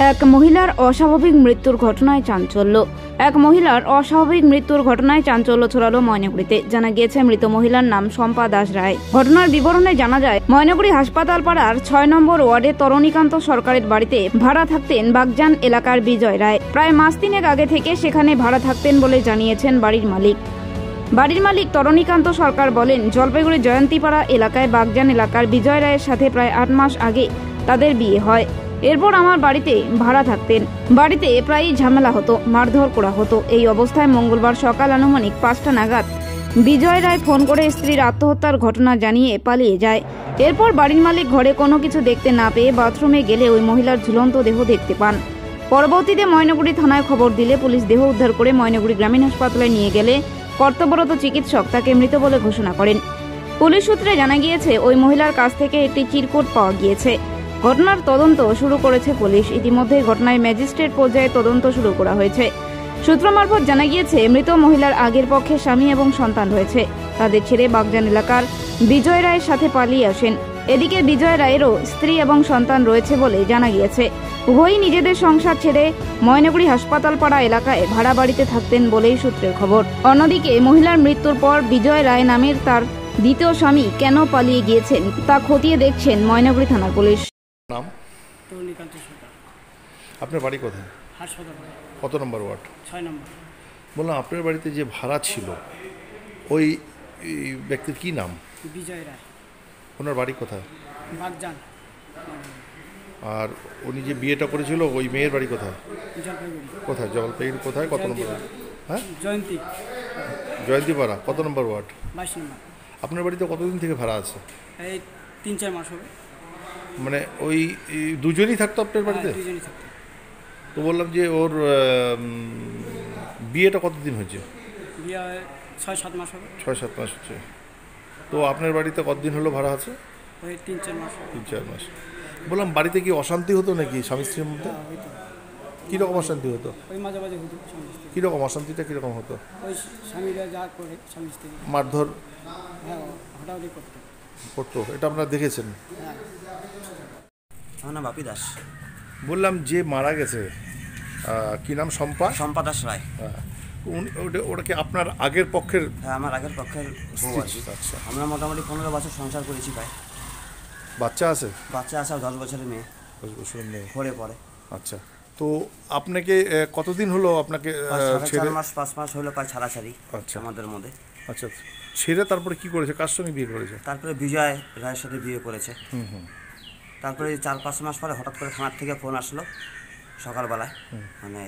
এক মহিলার অস্বাভাবিক মৃত্যুর ঘটনায় চাঞ্চল্য। এক মহিলার অস্বাভাবিক মৃত্যুর ঘটনায় চাঞ্চল্য ছড়ালো ময়নাগুড়িতে। জানা গিয়েছে মৃত মহিলার নাম শম্পা দাস রায়। ঘটনার বিবরণে জানা যায়, ময়নাগুড়ি হাসপাতাল পাড়ার ৬ নম্বর ওয়ার্ডে তরণীকান্ত সরকারের বাড়িতে ভাড়া থাকতেন বাগজান এলাকার বিজয় রায়। প্রায় মাস তিনেক আগে থেকে সেখানে ভাড়া থাকতেন বলে জানিয়েছেন বাড়ির মালিক তরণীকান্ত সরকার বলেন, জলপাইগুড়ি জয়ন্তীপাড়া এলাকায় বাগজান এলাকার বিজয় রায়ের সাথে প্রায় ৮ মাস আগে তাদের বিয়ে হয়। এরপর আমার বাড়িতে ভাড়া থাকতেন। বাড়িতে প্রায়ই ঝামেলা হতো, মারধর করা হতো। এই অবস্থায় মঙ্গলবার সকাল আনুমানিক ৫টা নাগাদ বিজয় রায় ফোন করে স্ত্রীর আত্মহত্যার ঘটনা জানিয়ে পালিয়ে যায়। এরপর বাড়ির মালিক ঘরে কোনো কিছু দেখতে না পেয়ে বাথরুমে গেলে ওই মহিলার ঝুলন্ত দেহ দেখতে পান। পরবর্তীতে ময়নাগুড়ি থানায় খবর দিলে পুলিশ দেহ উদ্ধার করে ময়নাগুড়ি গ্রামীণ হাসপাতালে নিয়ে গেলে কর্তব্যরত চিকিৎসক তাকে মৃত বলে ঘোষণা করেন। পুলিশ সূত্রে জানা গিয়েছে, ওই মহিলার কাছ থেকে একটি চিরকুট পাওয়া গিয়েছে। ঘটনার তদন্ত শুরু করেছে পুলিশ। ইতিমধ্যে ঘটনায় ম্যাজিস্ট্রেট পর্যায়ে তদন্ত শুরু করা হয়েছে। সূত্র মারফত জানা গিয়েছে, মৃত মহিলার আগের পক্ষে স্বামী এবং সন্তান রয়েছে। তাদের ছেড়ে বাগজান এলাকার বিজয় রায়ের সাথে পালিয়ে আসেন। এদিকে বিজয় রায়েরও স্ত্রী এবং সন্তান রয়েছে বলে জানা গিয়েছে। উভয়ই নিজেদের সংসার ছেড়ে ময়নাগুড়ি হাসপাতাল পাড়া এলাকায় ভাড়া বাড়িতে থাকতেন বলেই সূত্রের খবর। অন্যদিকে মহিলার মৃত্যুর পর বিজয় রায় নামের তার দ্বিতীয় স্বামী কেন পালিয়ে গিয়েছেন তা খতিয়ে দেখছেন ময়নাগুড়ি থানার পুলিশ। নাম? তরণীকান্ত সরকার। আপনার বাড়ি কোথায়? হাসপাতাল। কত নম্বর ওয়ার্ড? ৬ নম্বর। বললাম, আপনার বাড়িতে যে ভাড়া ছিল ওই ব্যক্তির কি নাম? বিজয় রায়। ওনার বাড়ি কোথায়? বাগজান। আর উনি যে বিয়েটা করেছিল ওই মেয়ের বাড়ি কোথায়? জলপাইগুড়ি। কোথায়? জলপাইগুড়ি কোথায়? কত নম্বর? হ্যাঁ, জয়ন্তীপাড়া। কত নম্বর ওয়ার্ড? 22 নম্বর। আপনার বাড়িতে কতদিন থেকে ভাড়া আছে? এই ৩-৪ মাস হবে। মানে ওই দুজনই থাকতো আপনার বাড়িতে? দুজনই থাকতো। তো বললাম যে ওর বিয়েটা কতদিন হয়েছে? বিয়ে ৬-৭ মাস হবে। ৬-৭ মাস হচ্ছে। তো আপনার বাড়িতে কতদিন হলো ভাড়া আছে? ওই 3-4 মাস। 3-4 মাস। বললাম, বাড়িতে কি অশান্তি হতো নাকি স্বামী স্ত্রীর মধ্যে? হয়তো কীরকম অশান্তি হতো? ওই মাঝে মাঝে হতো স্বামী স্ত্রী। কীরকম অশান্তিটা কীরকম হতো? ওই স্বামীরা যা করে স্বামী স্ত্রী। মারধর? হ্যাঁ, হঠাৎই করতো। এটা আপনারা দেখেছেন? হ্যাঁ। আমার নাম বাপি দাস। বললাম, যে মারা গেছে কি নাম? শম্পা দাস রায়। ওটা কি আপনার আগের পক্ষের? হ্যাঁ, আমার আগের পক্ষের বউ আর কি। আচ্ছা। আমরা মোটামুটি 15 বছর সংসার করেছি প্রায়। বাচ্চা আছে? বাচ্চা আছে, 10 বছরের মেয়ে। 10 বছরের মেয়ে পড়ে। আচ্ছা। তো আপনাকে কতদিন হলো আপনাকে ছেড়ে? 4 মাস 5 মাস হলো প্রায় ছাড়াছাড়ি। আচ্ছা। আমাদের মধ্যে। আচ্ছা। ছেড়ে তারপরে কি করেছে? কার সঙ্গে বিয়ে করেছে? তারপরে বিজয় রায়ের সাথে বিয়ে করেছে। তারপরে 4-5 মাস পরে হঠাৎ করে থানার থেকে ফোন আসলো সকালবেলায়, মানে